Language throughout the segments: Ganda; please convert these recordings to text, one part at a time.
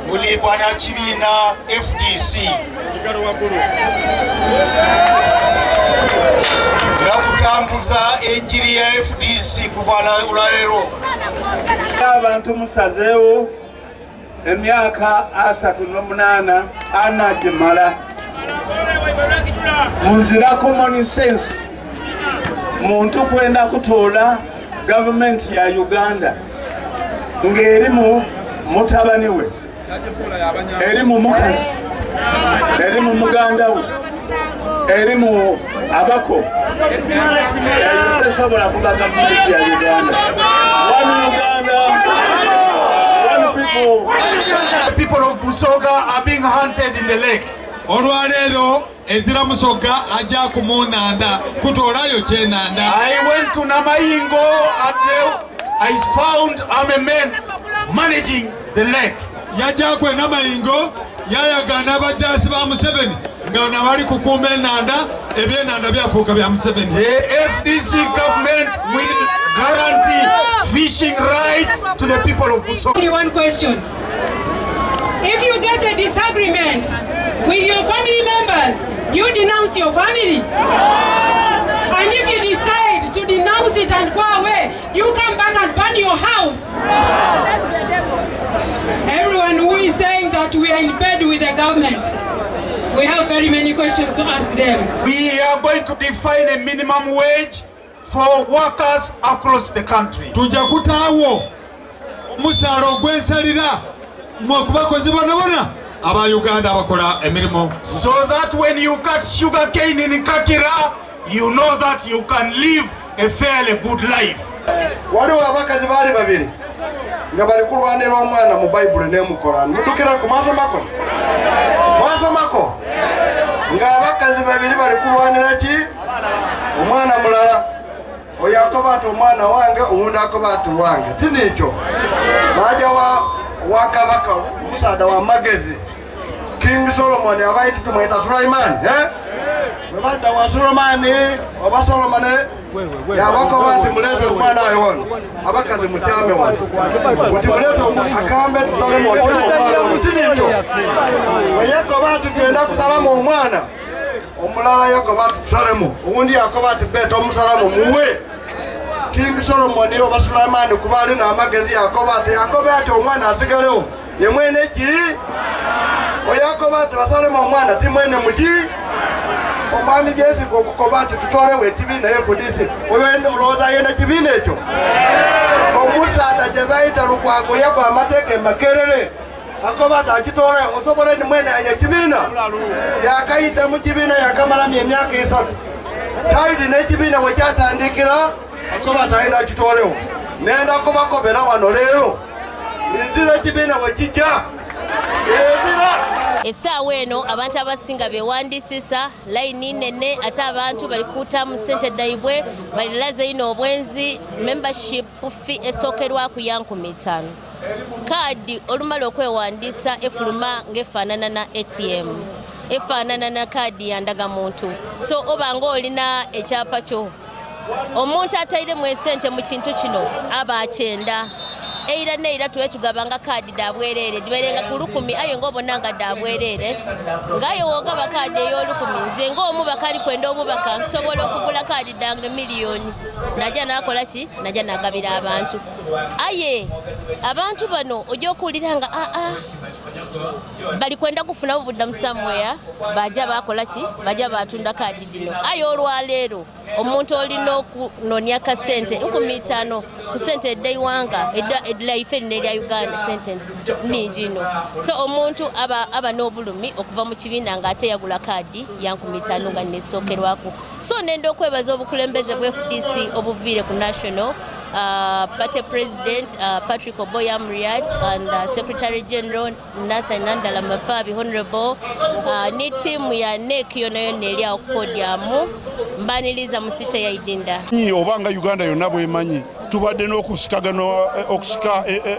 Muli bwana chibina FDC kutambuza enjiri ya FDC kuvala ulalero abantu musazeewo emyaka 38 anagimala muzira common sense muntu kwenda kutola government ya Uganda ng'erimu mutabani we erimu mukazi erimu muganda we erimu abako tesobola kuba government ya Uganda. One Uganda, one people. The people of Busoga are being hunted in the lake. Olwaleero ezira Musoga ajja kumunanda kutoolayo kyenanda. I went to Namayingo and I found a man managing the lake. Yajja kwe Namayingo yayagana abaddaasi ba Museveni nga nawali kukuuma enanda ebyenanda byafuuka bya Museveni. The FDC government will guarantee fishing rights to the people of Busoga. One question. If you get a disagreement with your family members, you denounce your family. And if you decide to denounce it and go away, you come back and burn your house. Everyone who is saying that we are in bed with the government, we have very many questions to ask them. We are going to define a minimum wage for workers across the country. Tujja kutaawo omusaala ogwensalira mwakubakozi bonna aba Uganda abakola emirimu. So that when you cut sugar cane in Kakira, you know that you can live a fairly good life. Waliwo abakazi baali babiri nga bali kulwanira omwana mu Bible ne mu Quran. Mutukira ku masomako. Masomako. Nga abakazi babiri bali kulwanira ki? Omwana mulala. Oyo akobata omwana wange owundi akobata wange. Tinicho. Baja wa kabaka omusaada wa magezi. King Solomon abaiti tumwita Sulaiman, Babadda wa Solomon oba Solomon yabakobati mulete omwana ayo wano. Abakazi mutyame wano. Kuti mulete akambe tusalemu omwana. Tinicho. Oyakobati twenda kusalamu omwana. Omulala yakobati tusalemu. Owundi yakobati beta omusalamu muwe. King Solomon oba Sulaiman kubali na amagezi yakobati omwana asigalewo. Ye mwene ki? Oyakobati basalemu omwana ti mwene muki? Omwami Jesi kokobati tutolewo ekibiina FDC. Oyo olowooza yena kibiina ekyo? Omusaada gye bayita Lukwago yagwa Mateeka Makerere. Akobati akitole osobola ni mwene anya kibiina. Yakayita mu kibiina yakamalamu emyaka 3. Taidi n'ekibiina bwe kyatandikira akobati alina akitolewo. Nenda kubakobera wano leero. Nzira ekibiina bwe kijja. Essaawa eno abantu abasinga bewandiisisa layini nene ate abantu bali kuutamu ssente daibwe balilaze ino obwenzi membership fee esookerwa ku $500. Kaadi olumala okwewandiisa efuluma ng'efaanana na ATM. efaanana na kaadi ya ndagamuntu. So oba ng'olina ekyapa kyo omuntu atairemu esente mu kintu kino aba akyenda. Eira neira tuwe tugabanga kaadi da bwerere diberenga ku 10 ayo ng'obona nga da bwerere ngayo wogaba kaadi ey'olukumi nze ng'omu bakali kwenda obubaka nsobola okugula kaadi dange miliyoni najja nakola ki najja nagabira abantu. Aye abantu bano ojja okuwulira nga bali kwenda kufuna obuddamu somewhere bajja bakola ki bajja batunda kaadi dino. Aye olwaleero omuntu olina okunonya kasente 5,000 ku sente eddaiwanga edlaife nerya Uganda sente ningi no. So omuntu aba n'obulumi okuva mu kibiina ng'ate yagula kaadi ya 5,000 nga nesookerwako. So nenda okwebaza obukulembeze bwe FDC obuviire ku national Party President Patrick Oboya Mriat and Secretary General Nathan Nandala Mafabi Honorable ni timu ya NEC yona eri awo podium mbaniriza mu site ya Idinda. Obanga Uganda yonna bwemanyi tubadde n'okusika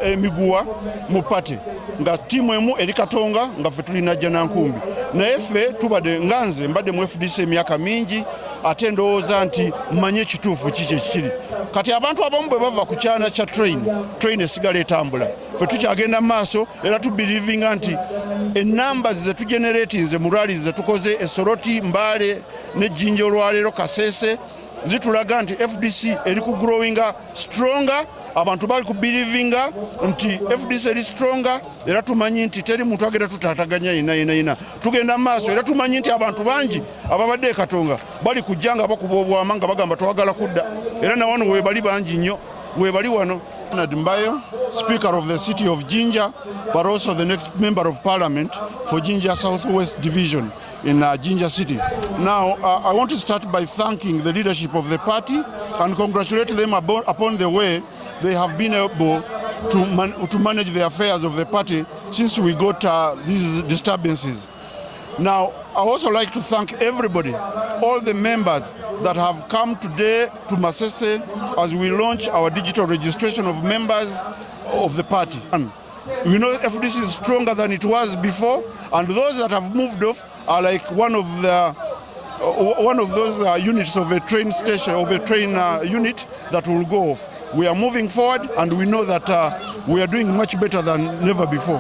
emiguwa mu pate nga timu emu eri Katonga nga ffe tulina Jjanankumbi. Naye ffe tubadde nganze mbadde mu FDC emyaka mingi ate ndowooza nti mmanye ekituufu kiki ekiri. Kati abantu abamu bwe bava ku kyana kya train esigala etambula. Ffe tukyagenda mu maaso era tubirivinga nti enamba ze tugeneratinze mu rally ze tukoze Esoroti, Mbale ne Jinja olwaleero Kasese zitulaga nti FDC eri ku growinga stronger. Abantu bali ku belivinga nti FDC eri stronger era tumanyi nti teri muntu agenda tutataganya ina tugenda maaso era tumanyi nti abantu bangi ababadde Katonga bali kujjanga bakuba obwama nga bagamba twagala kudda era na wano webali bangi nnyo webali wano. Mbayo, Speaker of the City of Jinja, but also the next Member of Parliament for Jinja Southwest Division in Jinja City. Now, I want to start by thanking the leadership of the party and congratulate them upon the way they have been able to manage the affairs of the party since we got these disturbances. Now, I also like to thank everybody, all the members that have come today to Masese as we launch our digital registration of members of the party. And we know FDC is stronger than it was before, and those that have moved off are like one of those units of a train station, of a train unit that will go off. We are moving forward, and we know that we are doing much better than never before.